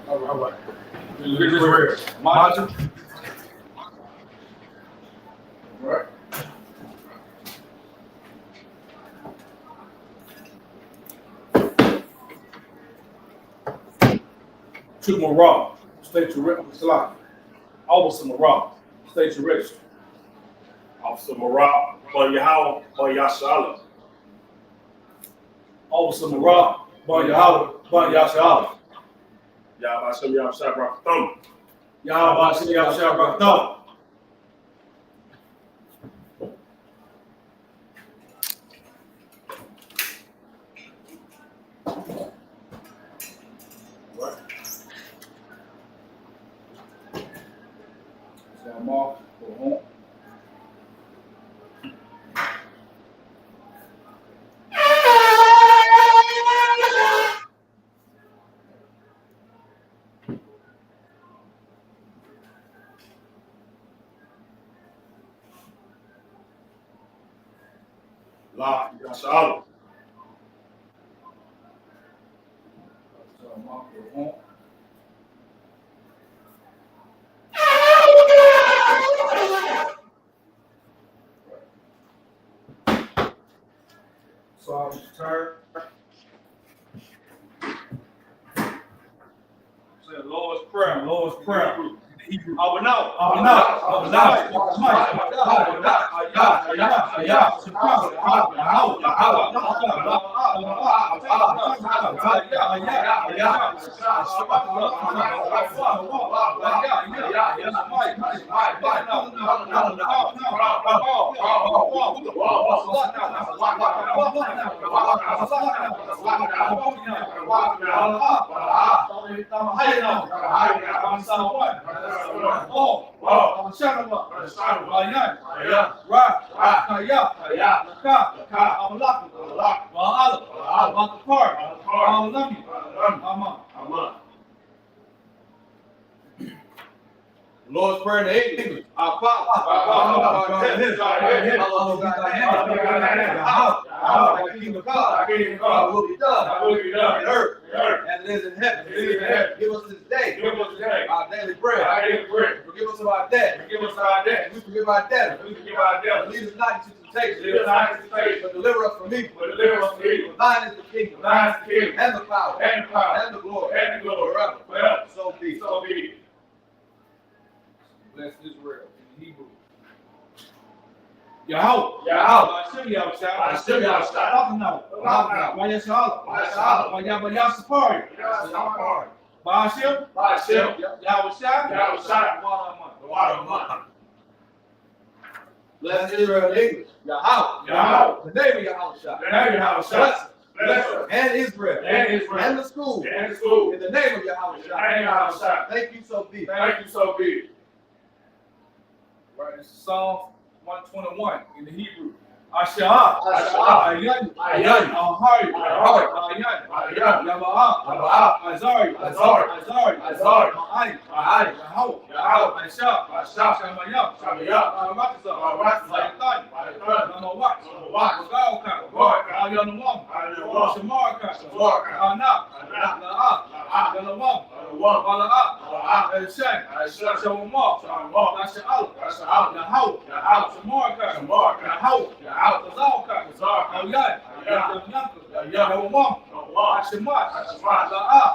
All right. Margin. Right. To Morale, state your register. Officer Morale, state your register. Officer Morale, Bar Yahweh, Bar Yashala. Officer Morale, Bar Yahweh, Bar Yashala. Yahweh Shem Yahweh Shai Thumb. Yahweh Shem Yahweh Shai Thumb. So I'm off, go home. La Yashala. So I'm off, go home. So I was returned. Say Lord's Prayer, Lord's Prayer. I would know. Lord's Prayer in English. Our Father, thy kingdom come, thy will be done on earth as it is in heaven. Give us this day our daily bread. Forgive us of our debt. We forgive our debtors. Lead us not into temptation, but deliver us from evil. For thine is the kingdom, and the power, and the glory, forever. So be. Bless Israel in Hebrew. Yahweh. Hashem Yahweh Shai. Hashem Yahweh Shai. Why Yashala. Why Yasapari. By Hashem. Yahweh Shai. Bless Israel in English. Yahweh. The name of Yahweh Shai. Bless her. And Israel. And the school. In the name of Yahweh Shai. Thank you, so be. Right, it's Psalm 121 in the Hebrew. Asha'ah, Ayani, Ahari, Ayani, Yaba'ah, Azari, Ma'ani, Yahweh, Aisha, Shamayah, Rakasa, Layatani, Namawak, Wagauka, Ayanawam, Shamarka, Anak, La'ah, Yanawam, Bala'ah, Elshem, Shawamah, Nasha'al, Yahweh, Shamarka, Yahweh, Zalka, Ayan, Yawam, Hashemat, La'ah,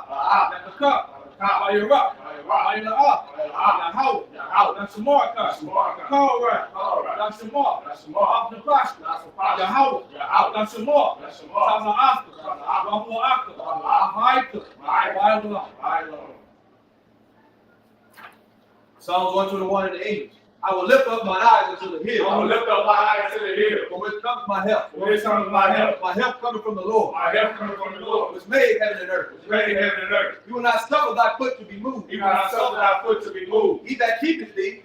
Yakaka, Ayarab, Ayala'ah, Yahweh, Nashamarka, Korah, Nashamar, Abnabashka, Yahweh, Nashamar, Tama'aka, Rahu'aka, Maika, Psalms 121 in the English. I will lift up my eyes unto the hill. From which comes my help. My help coming from the Lord. Which made heaven and earth. You will not suffer thy foot to be moved. He that keepeth thee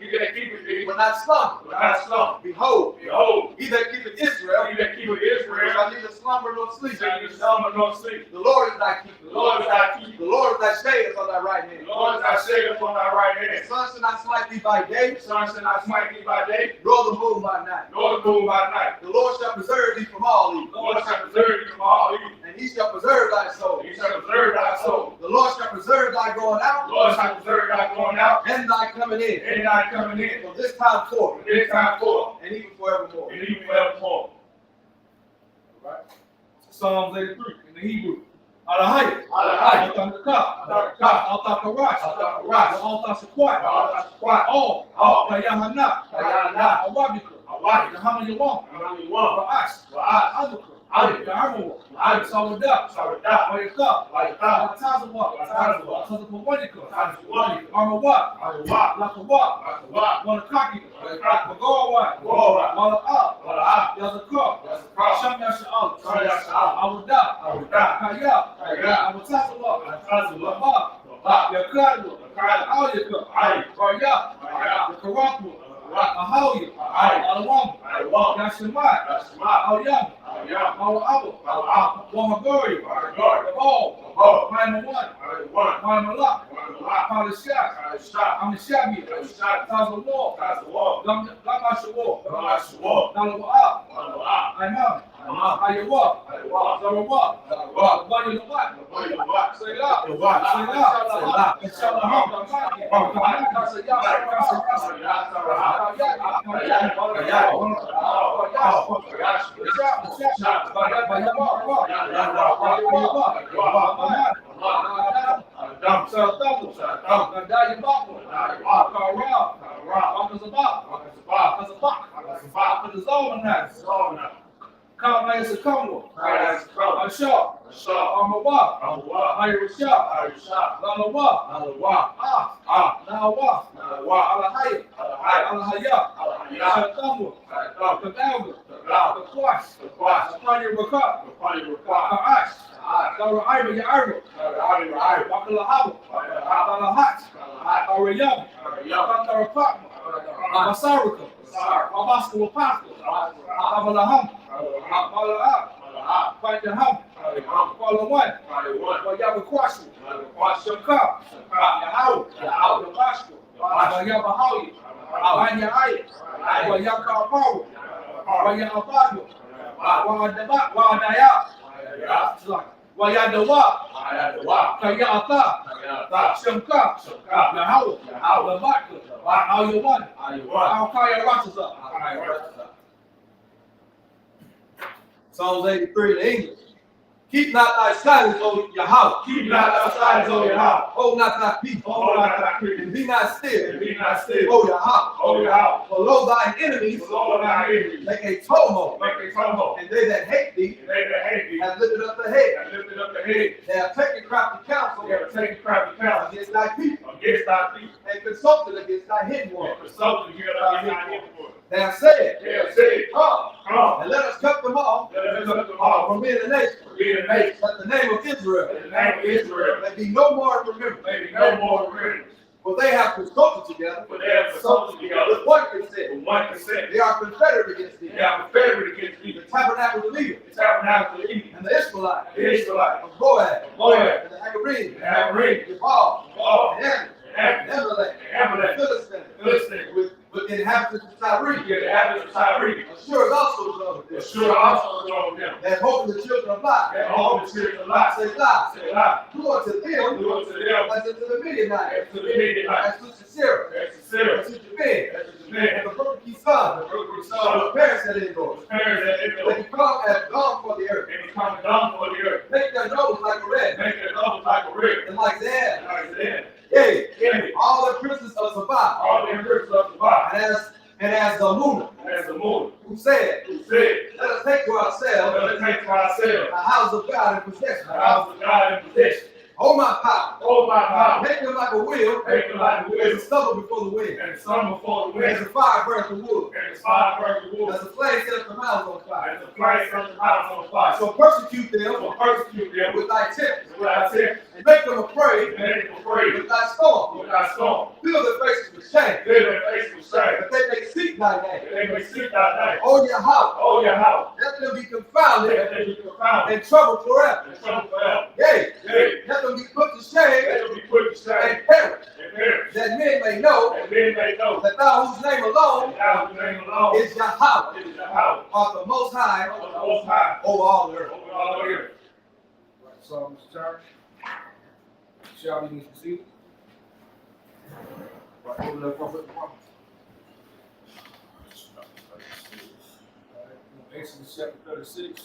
will not slumber. Behold, he that keepeth Israel shall neither slumber nor sleep. The Lord is thy keeper. The Lord is thy shade upon thy right hand. The sun shall not smite thee by day, not smite thee by day, nor the moon by night. nor the moon by night. The Lord shall preserve thee from all The evil, Lord shall preserve thee from all evil. and he shall preserve thy soul. He shall preserve thy soul. The Lord shall preserve thy going The out Lord shall preserve thy going out and thy coming in and thy coming in from this time forth from this time forth and even forevermore. and even forevermore. Right? Psalms 83 in the Hebrew. Alahai. Alahai. Altakaka. Altakaka. Altakarash. Altakarash. Altasakwat. Altasakwat. All. All. Kayahana. Kayahana. Awabika. Awabika. Yahama Yawam. Around the world. Ra'ash. Ra'ash. Azuka. Azuka. Yahamawa. Azuka. Sawadah. Sawadah. Wayaka. Wayaka. Tazawa. Tazawa. Tazapawanika. Tazapawanika. Armawa. Armawa. Lakawa. Lakawa. Wanakaki. Wanakaki. Magawa. Magawa. Mala'a. Mala'a. Yazaka. Yazaka. Sham Yasha'al. Sham Yasha'al. Awudah. Awudah. Kaya. Kaya. Awutazawa. Awutazawa. Lama. Lama. Yakadu. Yakadu. Ayaka. Ayaka. Raya. Raya. Yakarapu. Yakarapu. Ahawya. Ahawya. Alawam. Alawam. Yashimai. Yashimai. Awyam. Awyam. Mala'a. Mala'a. Wahagori. Wahagori. All. All. Maimawan. One. Maimalak. Mala'a. Palashak. Palashak. Amishabi. Palashak. Tazawar. Tazawar. Lamashawar. Lamashawar. Nalawa'a. Mala'a. Imam. Imam. Ayawa. Ayawa. Zarawah. Zarawah. Bani Lawat. Bani Lawat. Selah. Selah. Selah. Selah. Inshallah. Psalms 83 in English. Keep not thy silence, O Yahweh. Keep not thy silence, O Yahweh. Hold not thy peace. Hold not thy peace. And be not still. And be not still. O Yahweh. O Yahweh. For lo, thine enemies Lord, thy enemies make a tumult. make a tumult. And they that hate thee And they that hate thee have lifted up the head. have lifted up the head. They have taken crafty counsel They have taken crafty counsel against thy people, against thy people. and consulted against thy hidden one. And consulted against thy hidden one. They have said, They have said, Come, and let us cut them off let us cut them off from being a nation. from being a nation. That the name of Israel In the name of Israel, may be no more remembered. may be no more remembrance. For they have consulted together For they have consulted together with one consent. with one consent. They are confederate against thee. They are confederate against thee. The tabernacle of Edom, The tabernacle of Eden, and the Ishmaelites, the Israelites, of Boaz, Moab, and the Agarim, the Agarim, Jabal, Jabal, and Ammon, and and Amalek, Amalek, and Philistine, Philistine, with the inhabitants of Tyre. the inhabitants of Tyre. Assure also the other The sure also know them. that hope in the children of Lot. That all the children of Lot Say Lot, say Lot, do unto them do unto them as unto the Midianites, as to the Midianites, as to Sisera, as to Sarah, as to Japan, as to Japan, and the perfect son, the broken of son, the parents that endure. the parents that They Israel, become as gone for the earth. and become dumb for the earth. Make their nose like a red, Make their nose like a rib, and like that. like that. Yea, Yea, all the princes of Sabbath, all the ribs of the body, and as the moon, as the moon, who said, who said, let us take to ourselves let us take to ourselves the house of God in possession. the house of God in possession. Hold my power. Hold my power, Make them like a wheel, make them like the as a wind, stubble before the wind, and the sun before the as wind, a fire burns the wood, and the fire burns the wood, as a flame sets the mountains on fire. and the flame burns the house on fire. So persecute them So persecute them with thy tempest, with thy tempest, and make them afraid and make them afraid with thy storm. with thy storm. Fill their faces with shame, Fill their faces with shame, that they may seek thy that name. they may seek thy name. O Yahweh, Oh, your house, let them be confounded that they be confounded and troubled forever. and troubled forever. Yea, Yea, let them be put to let shame them be put to shame and perish, and perish, that men may know and then they know that thou whose name alone is Yahweh, is Yahweh, of the Most High, of the Most High, over all the earth. over all the earth. Right, so, Mr. Turner, shall we need to see? Right, open up prophet. Exodus chapter 36.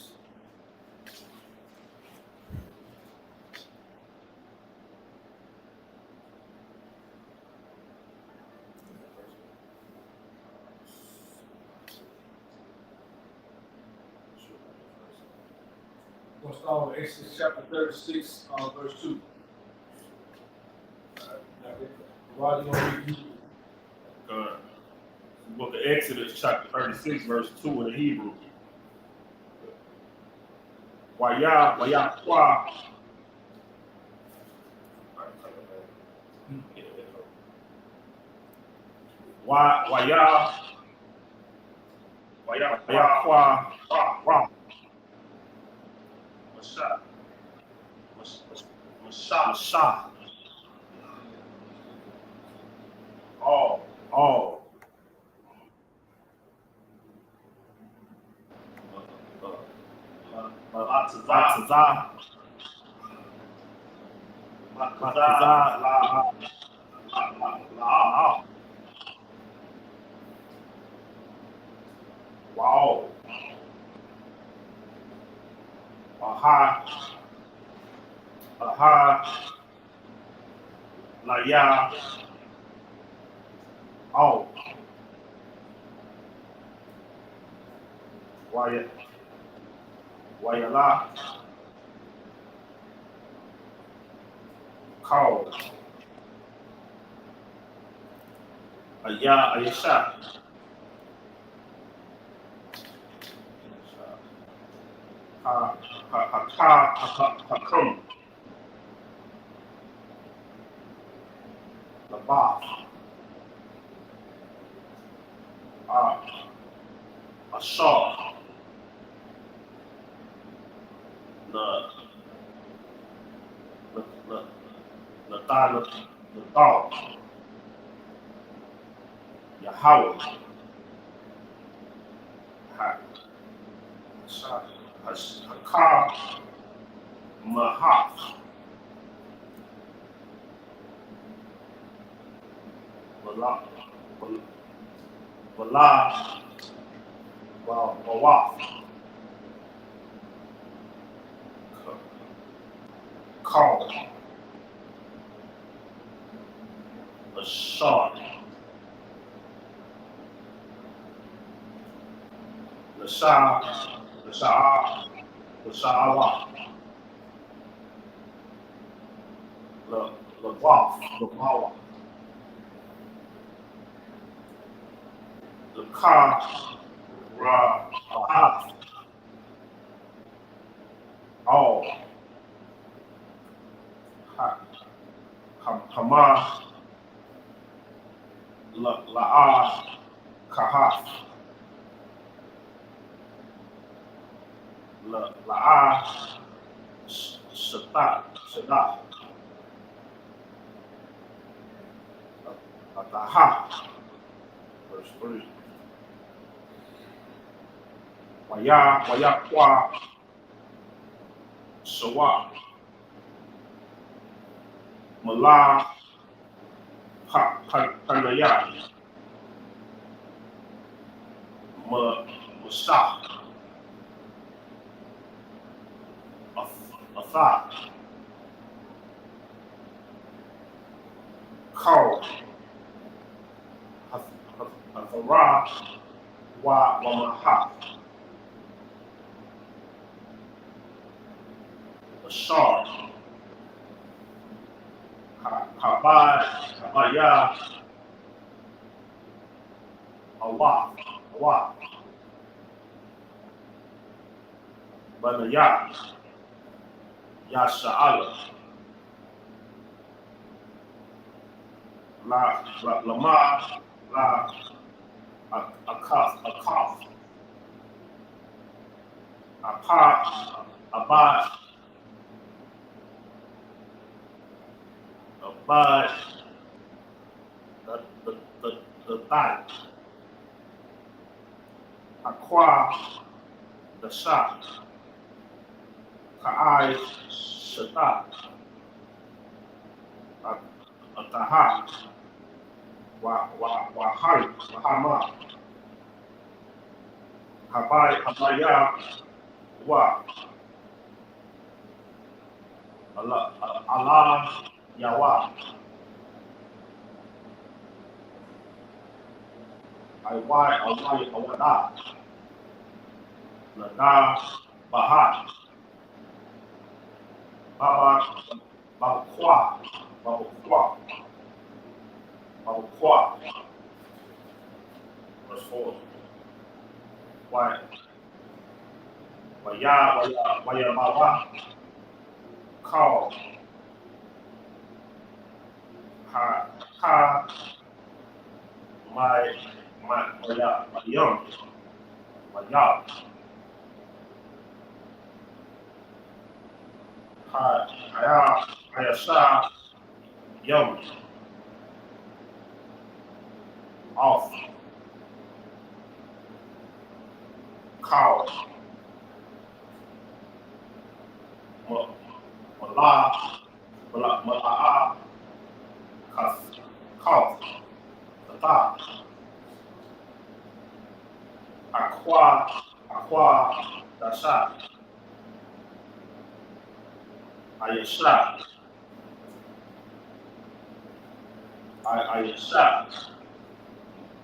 We'll start with Exodus chapter 36, verse 2. Why do you want to read? The book of Exodus, chapter 36, verse 2 in the Hebrew. Waya kwa. Waya kwa ra. Masha. All. Latazah. La. Wow. Aha. La ya. Oh. Wayala. Call. Ayasha. Hakum. Labah. Ashar. The dog. Yahweh. Hakar. Mahaf. Wala. Wawaf. Call. Ashar. The Sha'awa. The Wawa. The Ka. Ahaf. All. Hama. La'ah. Kahaf. La'ah. Shadat. Ataha. Verse 3. Waya kwa. Shawa. Mala. Panaya. Masha. Atha. Call. Hathara. Wamaha. Ashar. Habaya. Awaf. Banaya. Yasha'ala. Lama. Akaf. Abad. The thigh. Aqua the shot. Kai Shata. Ataha. Wahari. Wahama. Habaya. Wa. Allah. Yawa. Awada. Nada. Bahat. Babakwa. Verse 4. Waya Baba. Call. Ha. My young. Hayasha. Young. Off. Call. Mala'a. Cough. Kata. Aqua. Dasha. Ayasha.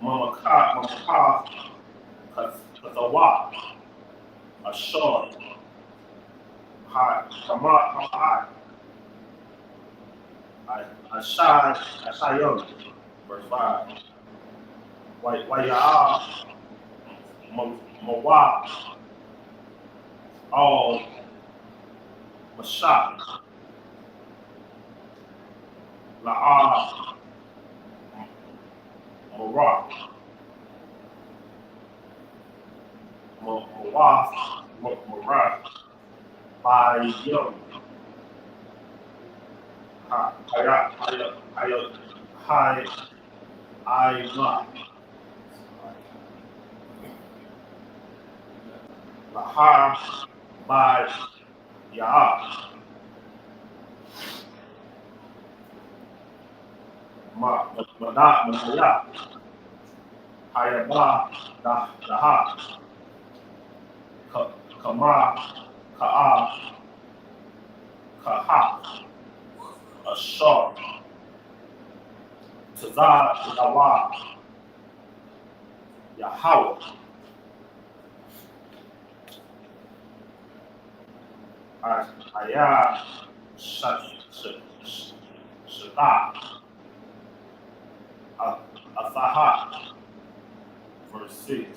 Mamaka. Katawa. Ashor. Kama. Ashayom. Verse 5. Waya. Mawa. All. Masha. La'a. Mara. Mara. By young. Laha. By Ya. Manaya. Hayaba. Daha. Kama. Ka'a. Kaha. Ashar. Tazar. Yawa. Yahweh. Aya. Shada. Asaha. Verse 6.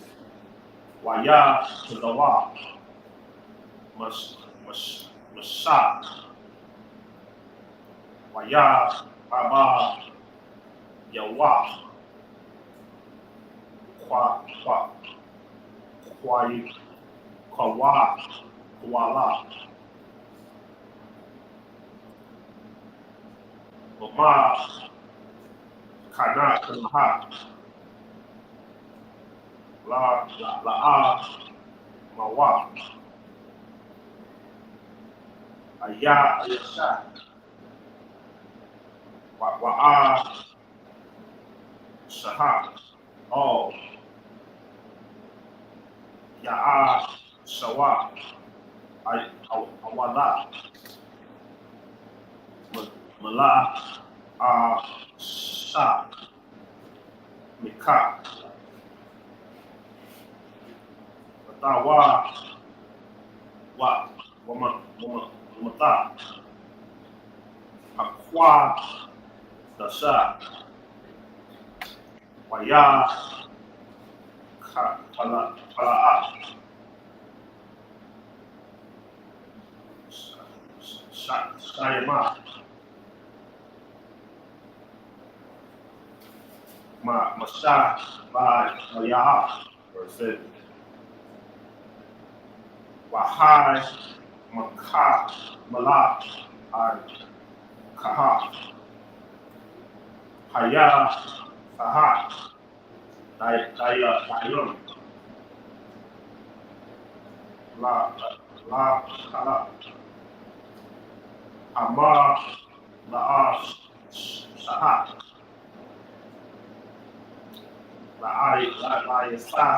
Waya. Tazawa. Masha. Waya. Baba. Yawa. Kuala. Mama. Kana. La'a. Mawa. Ayasha. Wa'a. Shaha. Oh. Ya'a. Shawa. Awala. Mala. Sha. Mika. Tawa. Wamata. Aqua. Dasha. Waya. Kala'a. Shayama. Masha. Maya. Verse 7. Wahai. Maka. Malak. Kaha. Haya. Saha. Dayun. La Kala. Amar La Shahat. La Yasa.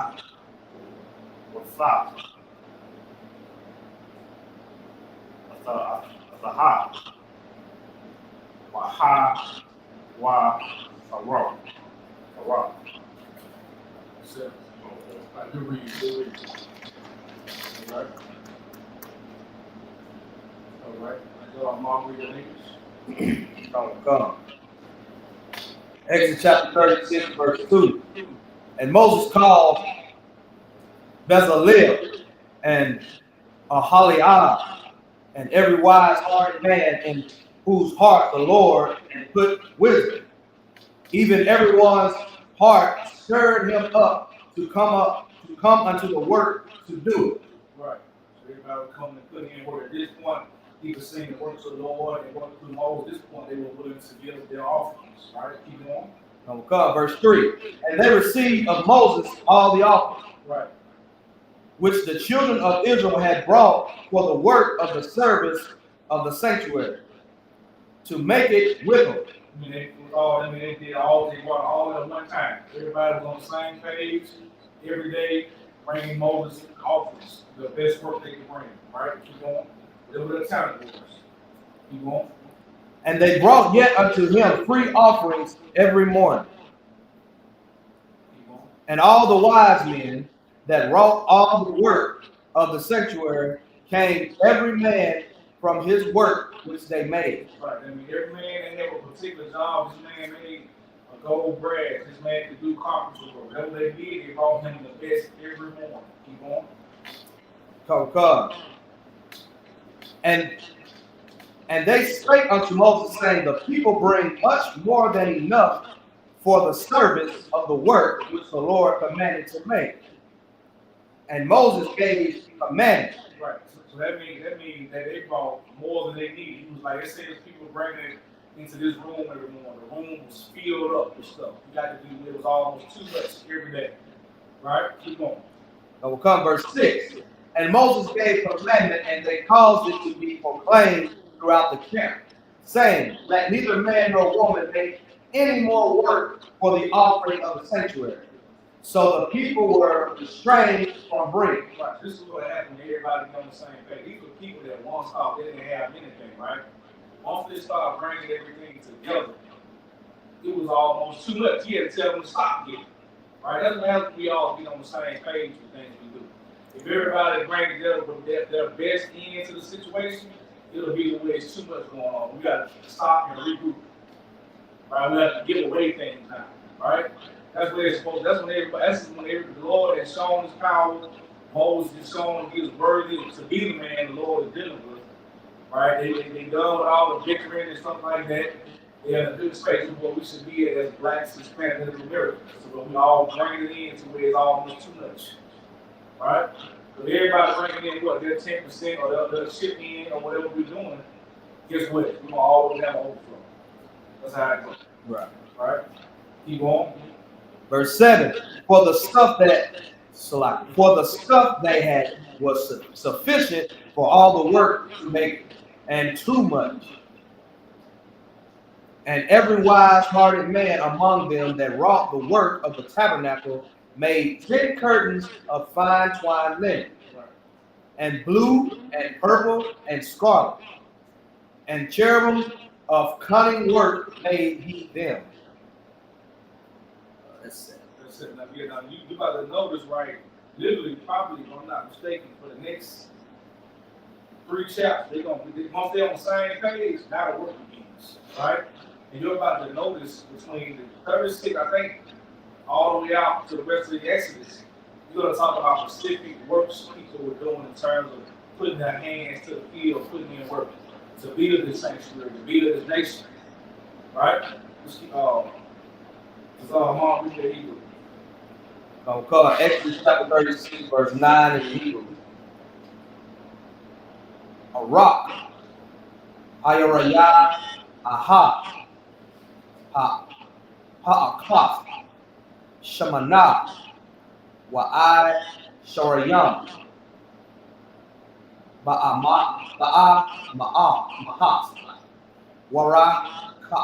Wasa. Saha. Waha. Wa. Sarah. Sarah. So, you read, you read. All right. All right. I go on Mark, read your English. Come. Exodus chapter 36, verse 2. And Moses called Bezalel and Aholiab and every wise-hearted man in whose heart the Lord had put wisdom. Even everyone's heart stirred him up to come unto the work to do it. Right. So everybody would come and put in work. At this point, he was saying the works of the Lord and work through Moses. At this point, they were willing to give their offerings. Right? Keep going. Come, verse 3. And they received of Moses all the offerings, Right. which the children of Israel had brought for the work of the service of the sanctuary, to make it with them. They did all, they brought all at one time. Everybody was on the same page every day, bringing Moses offerings, the best work they could bring. Right? Keep going. Whatever the talent was. Keep going. And they brought yet unto him free offerings every morning. Keep going. And all the wise men that wrought all the work of the sanctuary came every man from his work which they made. Right. I mean, every man they have a particular job. This man made a gold brass. This man could do carpentry work. Whatever they did, they brought him the best every morning. Keep going. Come. And they spake unto Moses, saying, the people bring much more than enough for the service of the work which the Lord commanded to make. And Moses gave commandment. Right. So that means that they brought more than they needed. He was like, it says people bringing it into this room every morning. The room was filled up with stuff. You got to do it was almost too much every day. Right? Keep going. Now we'll come verse 6. And Moses gave commandment, and they caused it to be proclaimed throughout the camp, saying, let neither man nor woman make any more work for the offering of the sanctuary. So the people were restrained from bringing. Right. This is what happened. Everybody on the same page. These were people that once thought they didn't have anything, right? Once they started bringing everything together, it was almost too much. He had to tell them to stop getting. Right? That's what happens. We all get on the same page with things we do. If everybody brings together with their best end to the situation, it'll be the way it's too much going on. We got to stop and regroup. Right? We have to give away things now. Right? That's where it's supposed. That's when the Lord has shown His power. Moses has shown He is worthy to be the man the Lord is dealing with. Right? They done with all the bickering and stuff like that. They're in a good space of what we should be as blacks, Hispanics, and Americans. So we all bring it in to where it's almost too much. Right? So everybody bringing in what their 10% or their chip in or whatever we're doing. Guess what? We're gonna always have an overflow. That's how it goes. Right. Right? Keep on. Verse 7. For the stuff they had was sufficient for all the work to make, and too much. And every wise-hearted man among them that wrought the work of the tabernacle made 10 curtains of fine twined linen, and blue and purple and scarlet, and cherubim of cunning work made he them. That's it. Now, you about to notice, right? Literally, probably, if I'm not mistaken, for the next 3 chapters, once they're on the same page, now the work begins, right? And you're about to notice between the 36, I think, all the way out to the rest of the Exodus, you're going to talk about specific works people were doing in terms of putting their hands to the field, putting in work to build this sanctuary, to build this nation, right? Mark, read the Hebrew. I'll call Exodus chapter 36, verse 9 in Hebrew. A rock. Ayarayah, aha, ha'aklaf, shamanah, wa'ai, sharayam. Mahat, Waraka,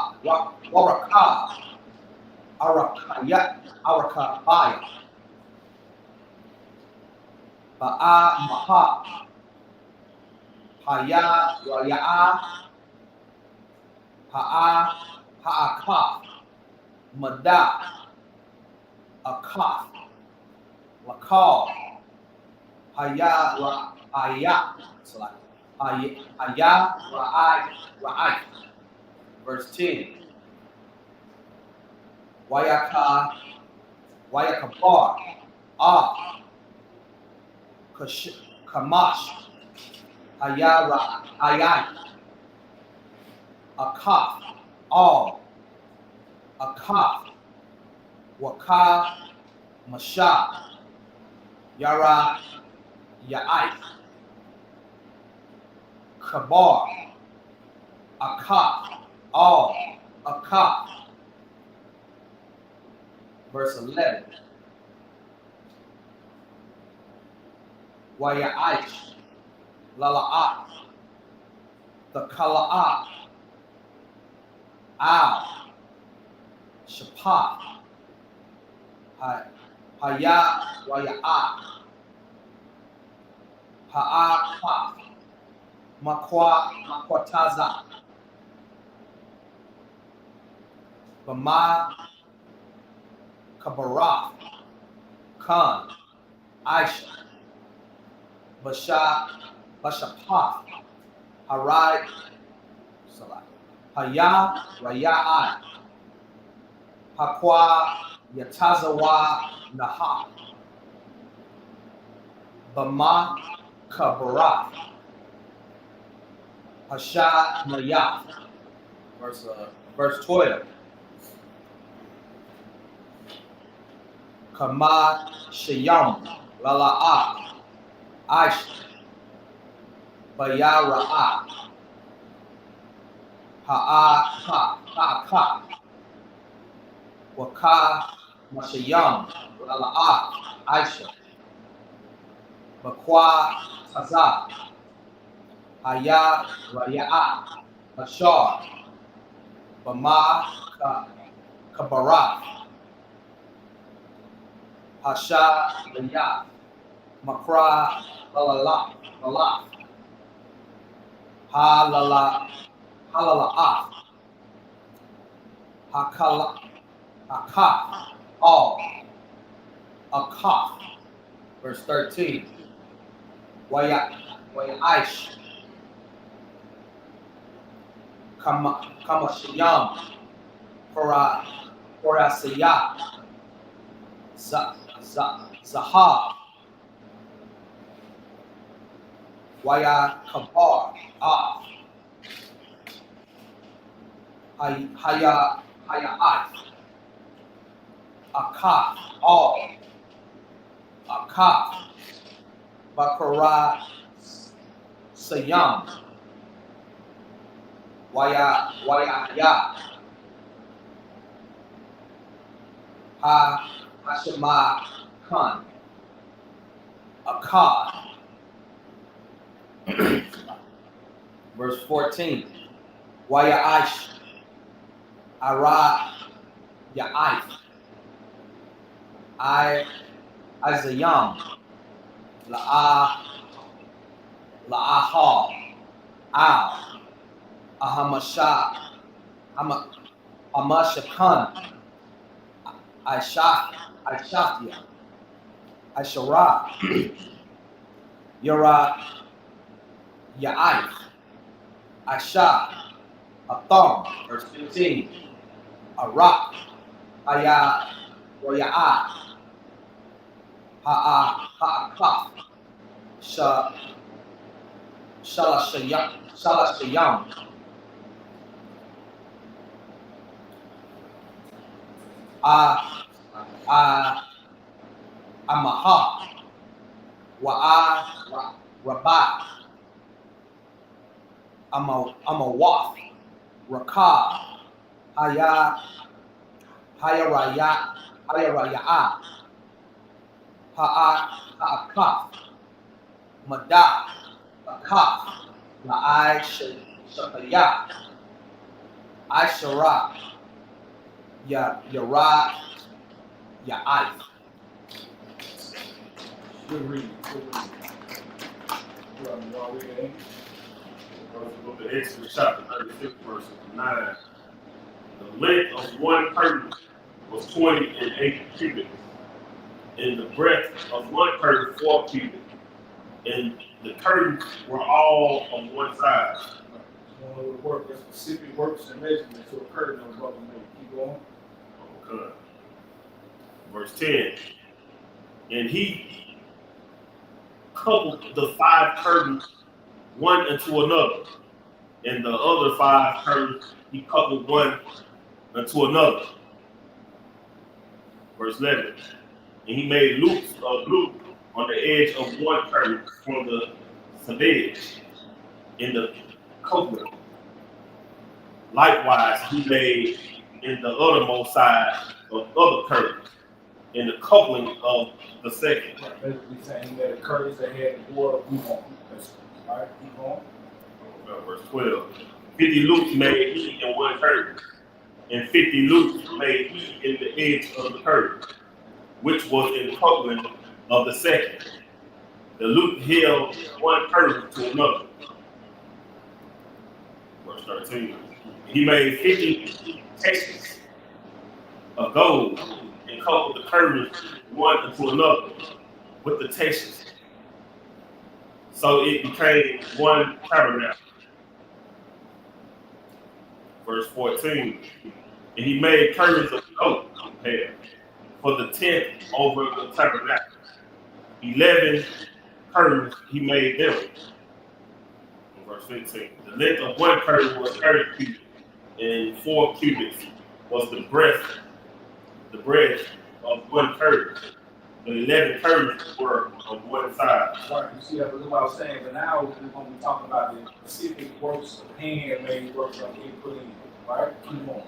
Arakabaya, Mahat, Haya, Raya'a, Ha'akaf, Mada, Akaf, Lakal, Haya, Ra'ai. Verse 10. Wayakabar, Kamash, Ayai, Akaf, all, Akaf, Waka, Masha, Yara, Ya'ai, Kabar, Akaf, all, Akaf. Verse 11. Waya'aish, Lala'at, the Kala'at, Al, Shapat, Haya, Waya'at, Ha'akaf, Makwataza, Bama, Kabaraf, Khan, Aisha, Bashapaf, Harai, Haya, Raya'ai, Hakwa, Yatazawa, Naha, Bama, Kabaraf, Hasha, Mayaf. Verse 12. Kama Shayam, Lala'a, Aisha, Bayara'a, Ha'aka, Waka, Mashayam, Lala'a, Aisha, Bakwa, Taza, Haya, Raya'a, Hashar, Bama, Kabara, Hasha, Raya, Makra, Lalala, Halala'a, Haka, all, Akaf. Verse 13. Wayaish, Kamashiyam, Porasiyah, Zahar, Wayakabar, Haya'at, Akaf, all, Akaf, Bakara, Sayam, Wayaya, Hashema Khan, Akaf. Verse 14. Wayaish, Ara, Ya'if, Izayam, La'ahal, Al, Amashakan, Aishatia, Aishara, Yara, Ya'if, Aisha, Atham, verse 15, Arak, Aya, Roya'a, Ha'akaf, Shalashayam, Amaha, Rabat, Amawaf, Rakah, Hayaraya'a, Ha'akaf, Madah, Lakaf, La'ai Shakaya, Aishara, Yara, Ya'ai. Good reading. Good reading. You all read that? First book of Exodus, chapter 36, verse 9. The length of one curtain was 20 cubits, and the breadth of one curtain 4 cubits, and the curtains were all on one side. One of the work, specific works and measurements to a curtain on brother made. Keep going. Okay. Verse 10. And he coupled the 5 curtains one into another, and the other 5 curtains he coupled one into another. Verse 11. And he made loops of blue on the edge of one curtain from the edge in the coupling. Likewise, he made in the othermost side of other curtains in the coupling of the second. Basically saying that the curtains that had the border of blue on. All right, keep going. Verse 12. 50 loops made he in one curtain, and 50 loops made he in the edge of the curtain, which was in the coupling of the second. The loop held one curtain to another. Verse 13. He made 50 textures of gold and coupled the curtains one into another with the textures. So it became one tabernacle. Verse 14. And he made curtains of goat hair for the tent over the tabernacle. 11 curtains he made them. Verse 15. The length of one curtain was 30 cubits, and 4 cubits was the breadth of one curtain. The 11 curtains were on one side. Right, you see, that's what I was saying, but now we're going to be talking about the specific works of handmade works like he put in, right? Keep on.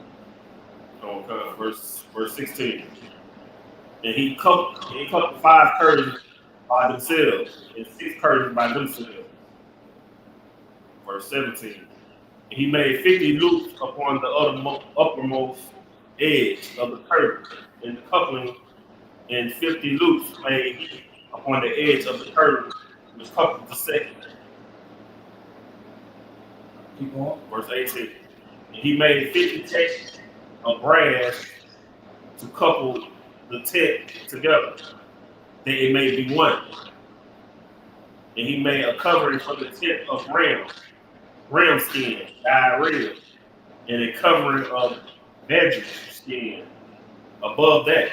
Okay, verse 16. And he cut 5 curtains by themselves, and 6 curtains by themselves. Verse 17. And he made 50 loops upon the uppermost edge of the curtain, and the coupling, and 50 loops made upon the edge of the curtain, which coupled the second. Keep on. Verse 18. And he made 50 textures of brass to couple the tent together, that it may be one. And he made a covering for the tent of ram skin, dyed red, and a covering of badger skin above that.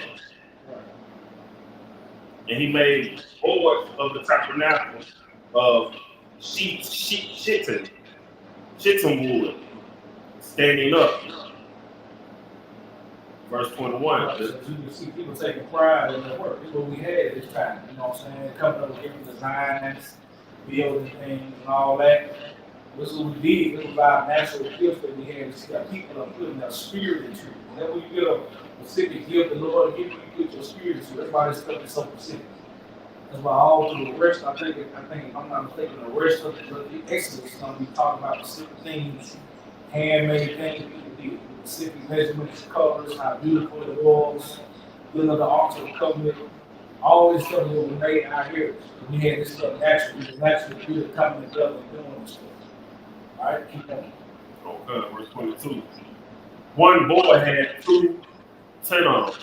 And he made boards of the tabernacle of shittim wood, standing up. Verse 21. So you can see people taking pride in their work. This is what we had this time. You know what I'm saying? Coming up with different designs, building things, and all that. This is what we did. This was our natural gift that we had to see our people are putting their spirit into it. And then when you get a specific gift, the Lord gives you, you put your spirit into it. That's why this stuff is so specific. That's why all through the rest, I think if I'm not mistaken, the rest of the Exodus is going to be talking about specific things, handmade things people did. Specific measurements, colors, how beautiful it was, building the altar of covenant, all this stuff that was made out here. We had this stuff naturally good coming together and doing this stuff. All right, keep going. Okay, verse 22. One boy had 2 tenons,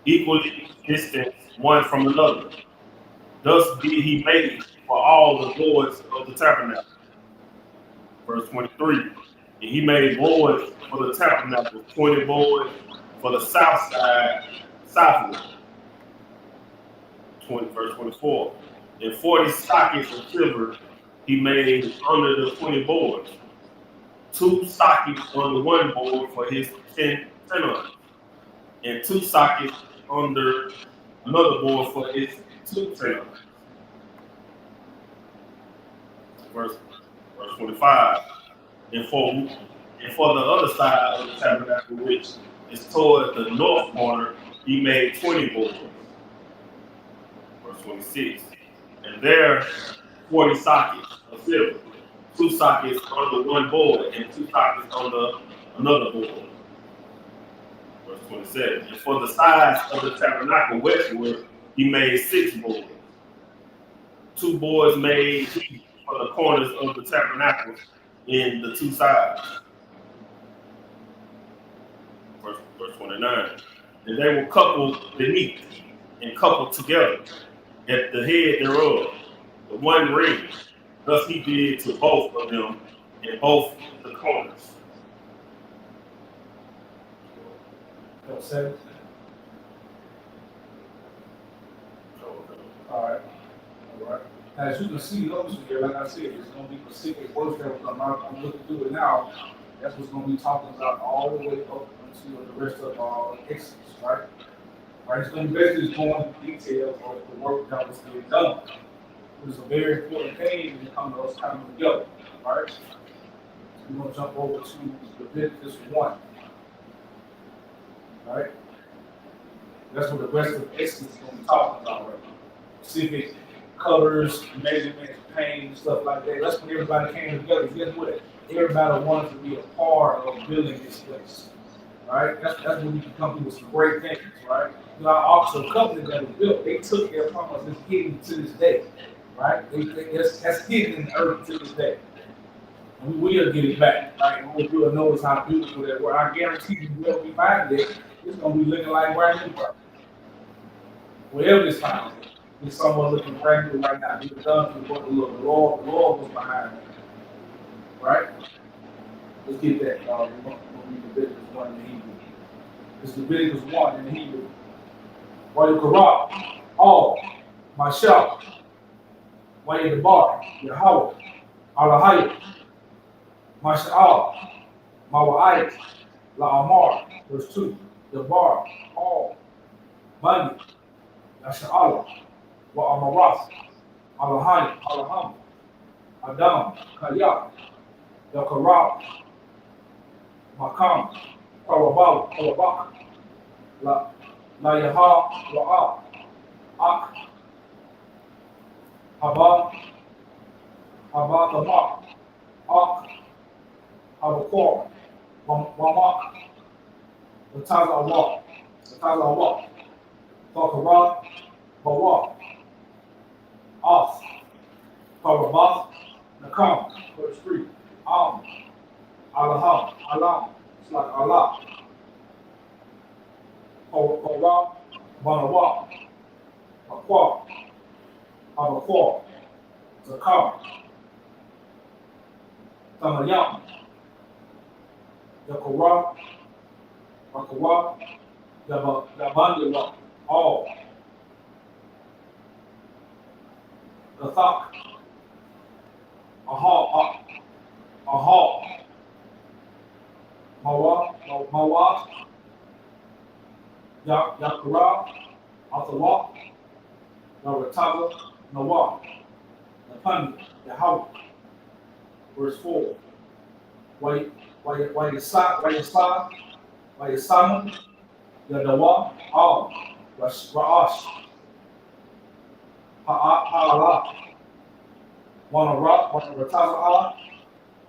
equally distant one from another. Thus did he make for all the boards of the tabernacle. Verse 23. And he made boards for the tabernacle, 20 boards for the south side, southward. Verse 24. And 40 sockets of silver he made under the 20 boards. 2 sockets on the one board for his 10 tenons, and 2 sockets under another board for his 2 tenons. Verse 25. And for the other side of the tabernacle, which is toward the north corner, he made 20 boards. Verse 26. And there 40 sockets of silver, 2 sockets on the one board and 2 sockets on the another board. Verse 27. And for the sides of the tabernacle westward, he made 6 boards. 2 boards made for the corners of the tabernacle in the 2 sides. Verse 29. And they were coupled beneath and coupled together at the head thereof, the one ring. Thus he did to both of them in both the corners. All right. As you can see, notice here, like I said, it's going to be specific words that will come out. I'm looking through it now. That's what's going to be talking about all the way up until the rest of Exodus, right? Right, it's going to be basically going into details of the work that was being done. It's a very important thing when it comes to us coming together, right? So we're going to jump over to Leviticus 1, right? That's what the rest of Exodus is going to be talking about, right? Specific colors, measurements, paint, stuff like that. That's when everybody came together. Guess what? Everybody wanted to be a part of building this place, right? That's when we can come through with some great things, right? The Ark covenant that was built, they took their promise. It's hidden to this day, right? That's hidden in the earth to this day. And we will get it back, right? And we'll notice how beautiful that was. I guarantee you, wherever we find it, it's going to be looking like brand new. Wherever it's found, it's someone looking brand new right now. It's done through what the Lord was behind it, right? Let's get that. We're going to read Leviticus 1 in the Hebrew. It's Leviticus 1 in the Hebrew. Why all my shout, why the bar, Yahweh, Alahayah, my sha'al, my wa'ayat, la'amar, verse 2, the bar, all, Bani, Yasha'ala, wa'amaras, Alahayah, Alaham, Adam, Kayak, Yakarab, Makam, Karabal, La Yaha Ra'a Ak Haba Lama Ak Abakor Wamak Lataz Allah Takara Bawa As Karabath Nakam verse 3 Allaham Allah it's like Allah Korah, Banawa, Aqua, Abakwa, Zakar, Tamayam, Yakorah, Akawa, Yabandiwa, all, Gathak, Aha, Mawat, Yakura, Athawa, Narataga, Nawa, Napani, Yahweh. Verse 4. Why Yasama, Yadawa, Al, Ra'ash, Ha'ala, Wanarataga Allah,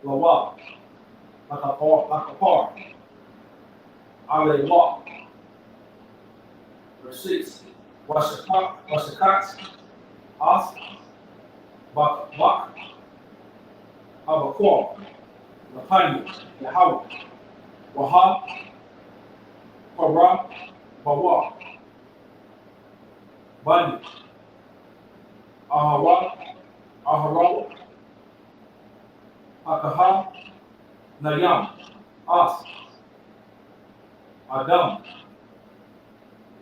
Lawa, Lakapar, Alewa. Verse 6, Washakat, As, Bak, Abakwa, Lapani, Yahweh, Wahab, Korah, Bawa, Bani, Ahara, Akaha, Nayam, As, Adam,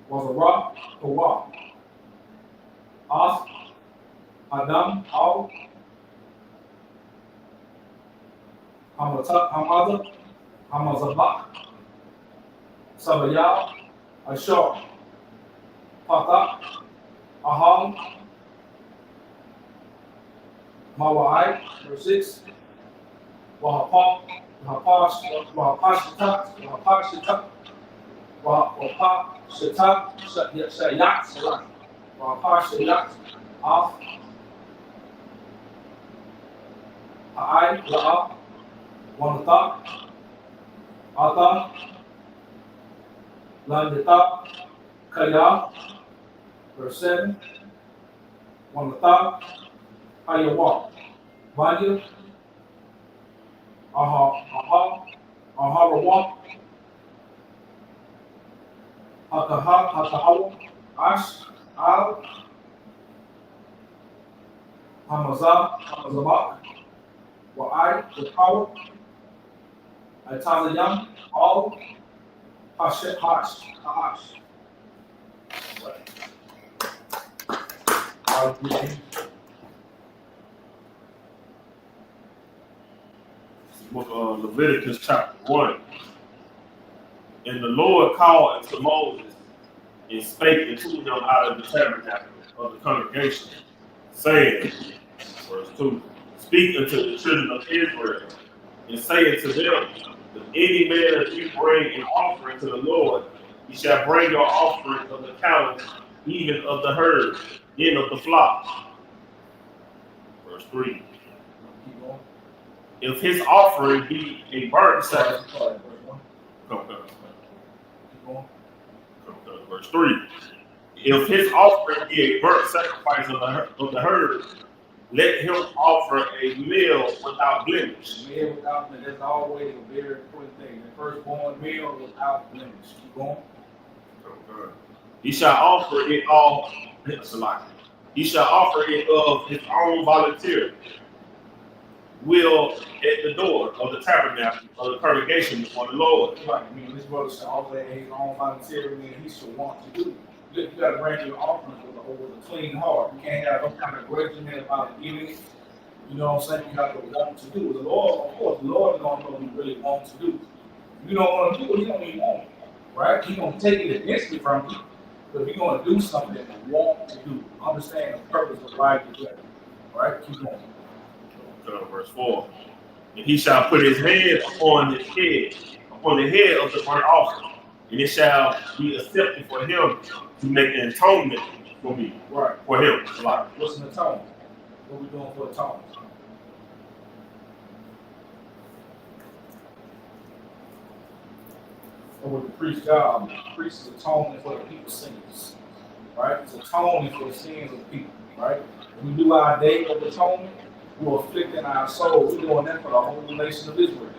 was a rock to walk. As Adam Al Hamazabak Sabaya Ashar Patak Ahal Mawai verse 6 Wahapashitak Shayat, Af, Ha'ai, La'a, Wanata, Ata, Landita, Kaya, verse 7, Wanata, Hayawa, Vanya, Aharawa, Hakahawa, Ash, Al, Hamazabak, Wa'ai, the power, Atazayam, all, Hash. Book of Leviticus chapter 1. And the Lord called unto Moses and spake unto him out of the tabernacle of the congregation, saying, verse 2, speak unto the children of Israel, and say unto them, if any man of you bring an offering to the Lord, he shall bring your offering of the cattle, even of the herd, and of the flock. Verse 3. If his offering be a burnt sacrifice, verse 3. If his offering be a burnt sacrifice of the herd, let him offer a meal without blemish. Meal without blemish. That's always a very important thing. The firstborn meal without blemish. Keep going. He shall offer it all. He shall offer it of his own volunteer. Will at the door of the tabernacle of the congregation before the Lord. Right. I mean, this brother shall offer at his own volunteer, meaning he should want to do. You got to bring your offerings with a clean heart. You can't have no kind of grudging about giving it. You know what I'm saying? You have to want to do. The Lord, of course, the Lord is going to know what you really want to do. If you don't want to do it, you don't even want it. Right? He's going to take it against you from you. But if you're going to do something that you want to do, understand the purpose of life together. Right? Keep going. Verse 4. And he shall put his hand upon the head of the burnt offering, and it shall be accepted for him to make an atonement for me. Right. For him. Right. What's an atonement? What are we doing for atonement? Or with the priest's job, the priest is atoning for the people's sins. Right? It's atoning for the sins of the people. Right? When we do our day of atonement, we're afflicting our soul. We're doing that for the whole nation of Israel.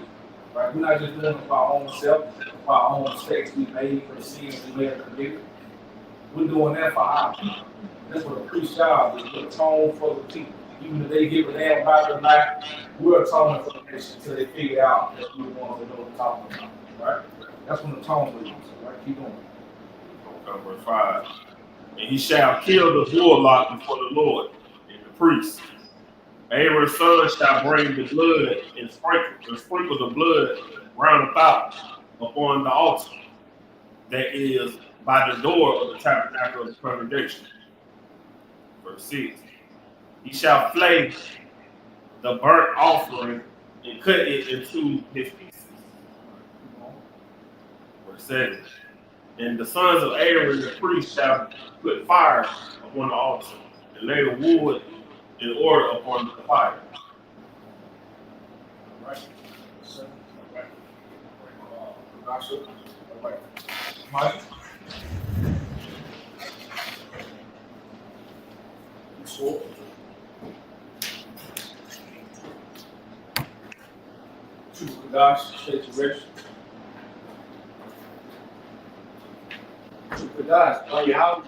Right? We're not just doing it for our own self, for our own mistakes we made, for the sins we may have committed. We're doing that for our people. That's what a priest's job is, to atone for the people. Even if they give a damn about it or not, we're atoning for the nation until they figure out that we want to know what we're talking about. Right? That's when atonement is. Right? Keep going. Verse 5. And he shall kill the bullock before the Lord and the priest. Aaron's son shall bring the blood and sprinkle the blood round about upon the altar that is by the door of the tabernacle of the congregation. Verse 6. He shall flay the burnt offering and cut it into his pieces. Verse 7. And the sons of Aaron the priest shall put fire upon the altar and lay the wood in order upon the fire. Right. Right. Mike? Sure. True Kadash, state your rest. True Kadash, Yahweh,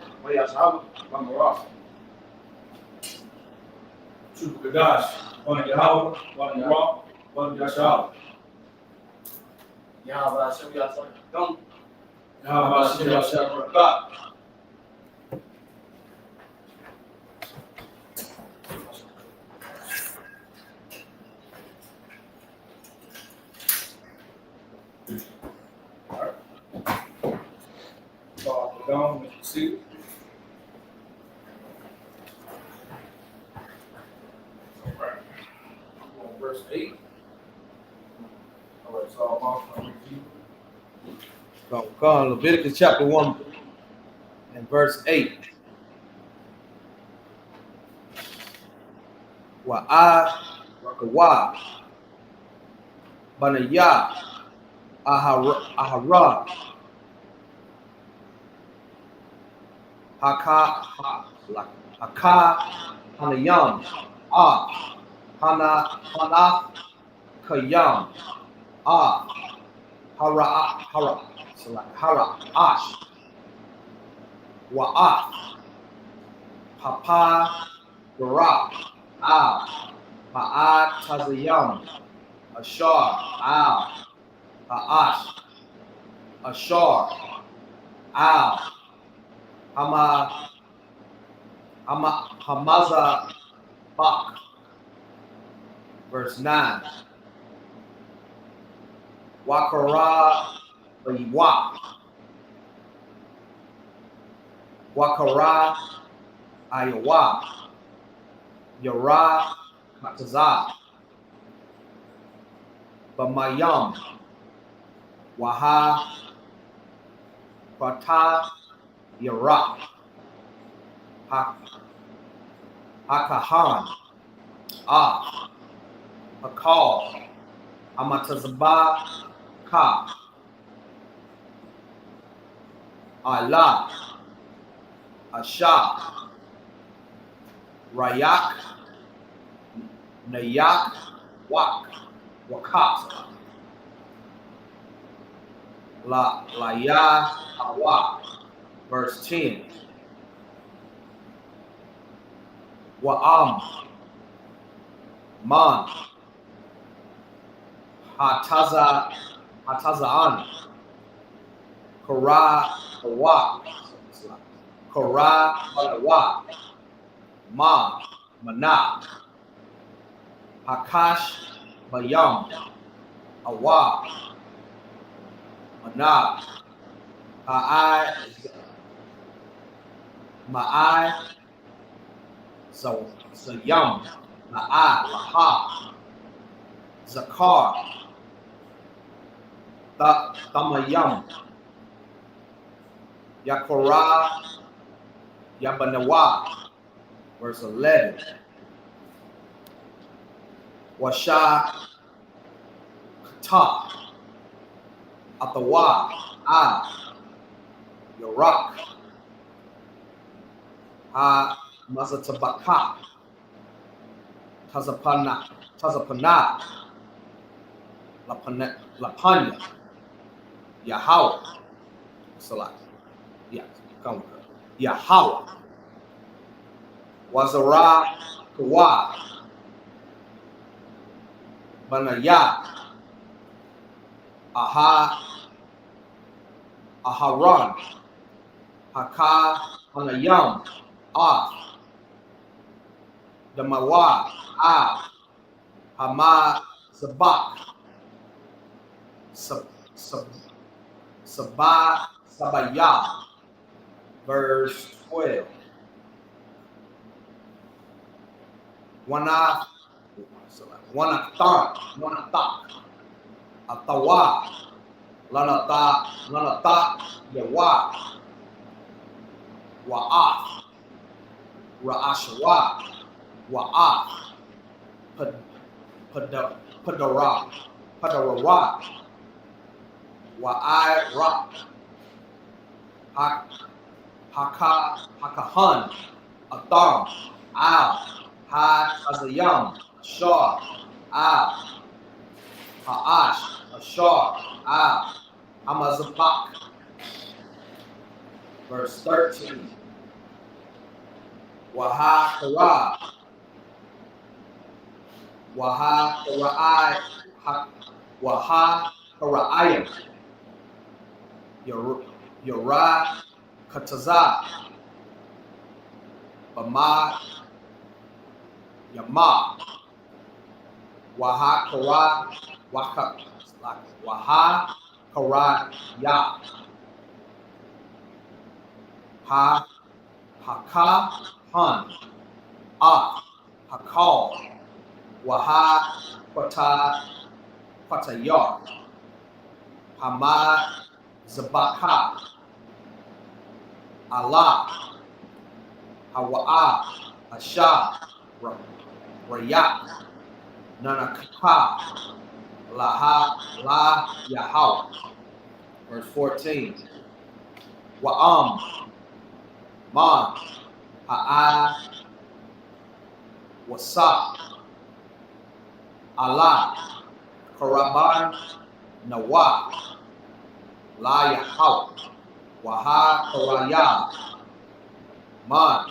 True Kadash, Yahweh, Yahweh, Yahweh Hashem Yahweh. Come. Yahweh, Hashem, Yahweh, down, Mr. C. All right. Verse 8. All right, so I'm review. Come, Leviticus chapter 1 and verse 8. Kawa, Banaya, Ahara, Haka, Hanayam, Hana, Kayam, Hara, Ash, Wa'af, Papa, Barak, Ma'at, Tazayam, Ashar, Ha'ash, Ashar, Hamaza, Bak. Verse 9. Wakara, Wakara, Ayawa, Yara, Matazah, Bamayam, Waha, Prata, Yara, Hakahan, Hakal, Amatazaba, Ka, Allah, Asha, Rayak, Nayak, Wakat, Laya, Hawa. Verse 10. Wa'am, Man, Hatazaan, Kara, Hawa, Kara, Hawa, Ma, Mana, Hakash, Bayam, Awa, Mana, Ma'ai, Zayam, Laha, Zakar, Tamayam, Yakora, Yabanawa. Verse 11. Washa, Kata, Atawa, Yorak, Mazatabaka, Tazapana, Lapanya, Yahweh, Salat, come Yahweh, Wazara, Kawa, Banaya, Aharon, Haka, Hanayam, Damawa, Hama, Sabak, Sabaya. Verse 12. Wanathar, Atawa, Lanata, Yawa, Wa'af, Ra'ashwa, Wa'af, Padara, Wa'ira, Hakahan, Atham, Azayam, Ashar, Ha'ash, Ashar, Hamazabak. Verse 13. Waha Kara'ayim, Yara Kataza, Bama Yama, Waha Kara Ya, Haka Han, Hakal, Waha Patayar, Hamad Zabaka, Allah, Hawa'a, Asha, Rayak, Nanaka, La Yahweh. Verse 14. Wa'am, Man, Ha'a, Wasa, Allah, Karaban, Nawa, La Yahweh, Waha Karaya, Man,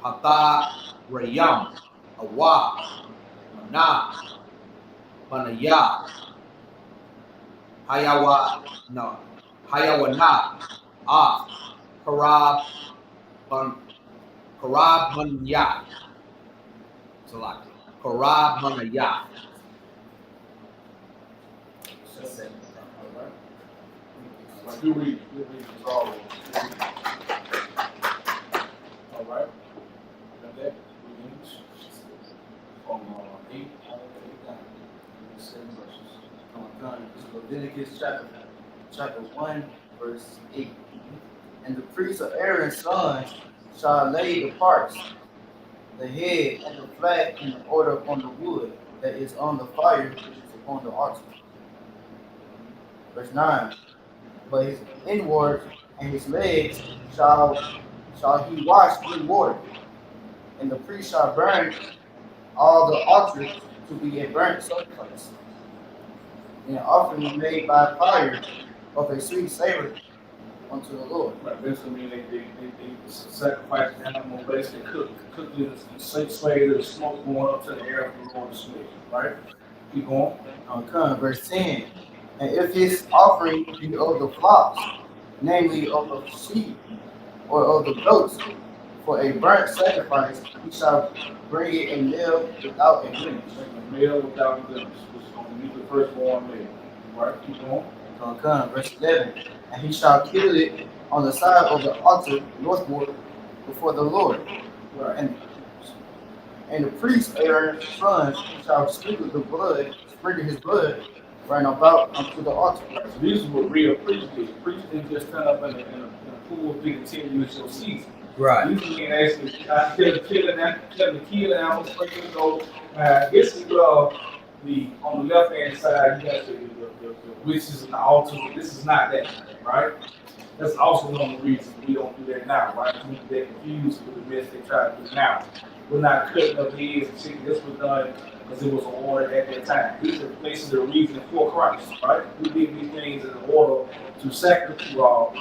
Hata Rayam, Awa, Mana, Manaya, Hayawana, Karab, Karab Manaya. So like Karab Manaya. Like you read this all. All right. Got that? Read English. From 8 all the way down. 7 verses. This is Leviticus chapter 1, verse 8. And the priest of Aaron's sons shall lay the parts, the head and the flat in order upon the wood that is on the fire which is upon the altar. Verse 9. But his inwards and his legs shall he wash with water, and the priest shall burn all the altars to be a burnt sacrifice, and an offering made by fire of a sweet savor unto the Lord. Right, basically mean they sacrifice the animal, basically cook it and sway the smoke going up to the air for the Lord to smell. Right? Keep going. Verse 10. And if his offering be of the flocks, namely of the sheep or of the goats, for a burnt sacrifice, he shall bring it a male without a blemish. A male without a blemish, which is going to be the firstborn male. Right? Keep going. Verse 11. And he shall kill it on the side of the altar northward before the Lord. Right. And the priest Aaron's sons shall sprinkle his blood right about unto the altar. So this is what real priests did. Priests didn't just stand up in a pool of big continuous your season. Right. These men actually killing the animals, sprinkling those. This is on the left hand side, you got the witches and the altars. This is not that, right? That's also one of the reasons we don't do that now, right? They're confused with the mess they try to do now. We're not cutting up heads and chicken. This was done because it was an order at that time. These are places that are reason for Christ, right? We did these things in order to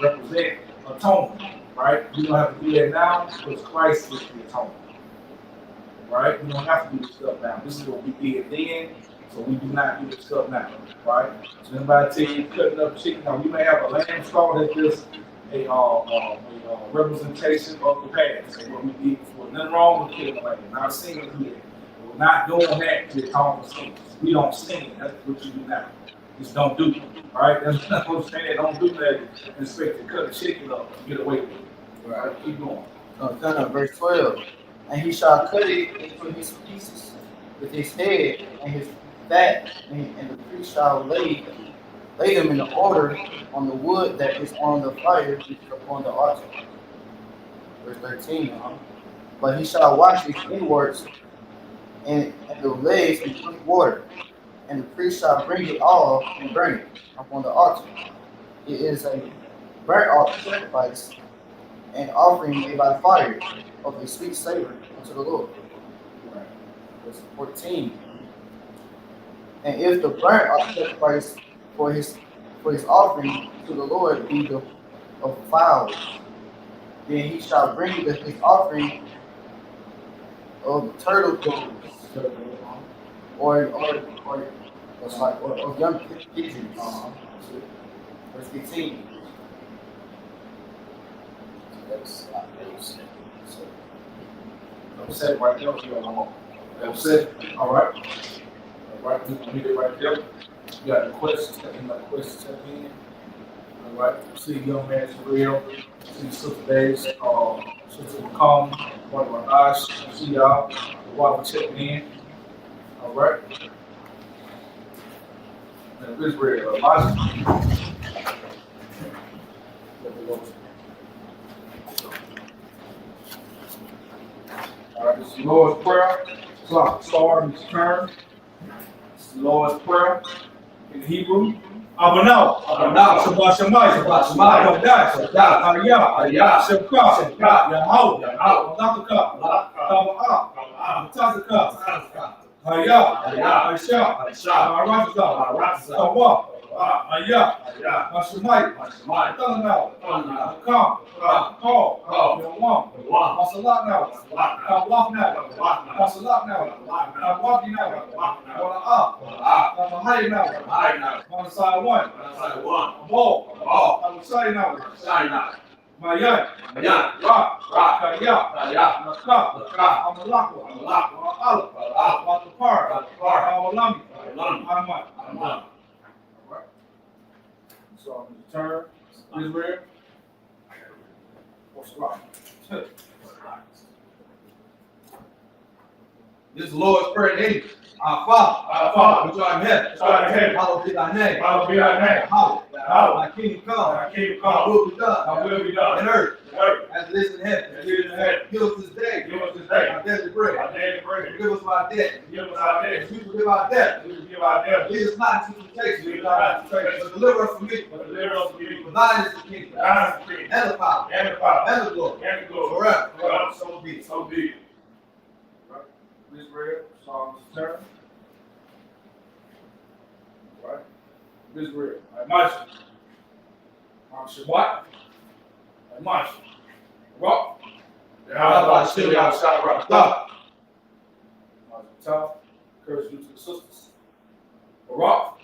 represent atonement, right? We don't have to do that now because Christ is the atonement, right? We don't have to do this stuff now. This is what we did then, so we do not do this stuff now, right? So anybody tell you cutting up chicken, now we may have a lamb straw that's just a representation of the past and what we did before. Nothing wrong with killing a lamb. Not singing do that. We're not doing that to atone for sins. We don't sin. That's what you do now. Just don't do it, right? That's not what I'm saying. Don't do that and expect to cut a chicken up and get away with it. Right? Keep going. Verse 12. And he shall cut it into his pieces with his head and his fat, and the priest shall lay them in the order on the wood that is on the fire which is upon the altar. Verse 13. But he shall wash his inwards and the legs with water, and the priest shall bring it all and burn it upon the altar. It is a burnt offering sacrifice, an offering made by fire of a sweet savor unto the Lord. Right. Verse 14. And if the burnt sacrifice for his offering to the Lord be of fowls, then he shall bring his offering of turtle doves, or young pigeons. Verse 15. That's it right there. That's it. All right. All right. We can leave it right there. You got the questions. Another question step in. All right. See young man Surreal. See Sister Davis. Sister McComb. One of our eyes. See y'all. While we're checking in. All right. And Israel. All right, this is the Lord's Prayer. Clock starting its turn. Lord's Prayer in Hebrew. Abanaw. Abanaw. Shabbat Shemayim. Shabbat Shemayim. Kodash. Kodash. Aliyah. Aliyah. Shemka. Shemka. Yahweh. Yahweh. Malakaka. Malakaka. Taba'ah. Tazaka. Tzadaka. Hayah. Hayah. Aisha. Aisha. Marazah. Marazah. Tawah. Tawah. Ayah. Ayah. Mashamayim. Mashamayim. Tananaw. Tananaw. Kam. Kam. Call. Call. Yawam. Yawam. Masalat now. Masalat now. Tawaf now. Tawaf now. Masalat now. Masalat now. Tawaf now. Tawaf now. Wala'ah. Wala'ah. Tamahai now. Tamahai now. Manasai one. Manasai one. Abol. Abol. Tamusai now. Shine now. Mayan. Mayan. Ra. Ra. Kaya. Kaya. Naka. Naka. Amalakwa. Amalakwa. Wala'ala. Wala'ala. Watapar. Watapar. Awalami. Awalami. Aman. Aman. So I'm going to turn Israel. What's right? This is the Lord's Prayer in English. Our Father, which art in heaven, hallowed be thy name. Hallowed be thy name. Hallowed. Hallowed. Thy kingdom come. Thy kingdom Thy come. will be done. Thy will be done. In earth, Earth. as it is in heaven. As it is in heaven. Give us this day. Give us this day our daily bread. our daily bread. Forgive us our debt. Give us our As debt. we forgive our debt. We forgive our debt. Lead us not into temptation. Lead us not into temptation. But deliver us from evil. But deliver us from evil. For thine is the kingdom. Thine is the kingdom. And the power. And the power. And the glory. And the glory. Forever. Forever. So be it. So be it. Right. Israel, Psalms turn. Right. Israel. Masha. Shabbat. Masha. Rock. Yahweh Hashem Yahushua Barakah. Encourage you to the sisters. Barak.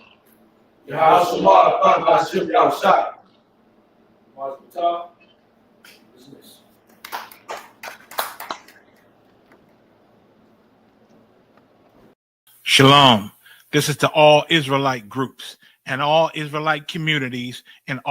Yahweh Hashem Yahushua. Mazbatah. Dismiss. Shalom. This is to all Israelite groups and all Israelite communities and all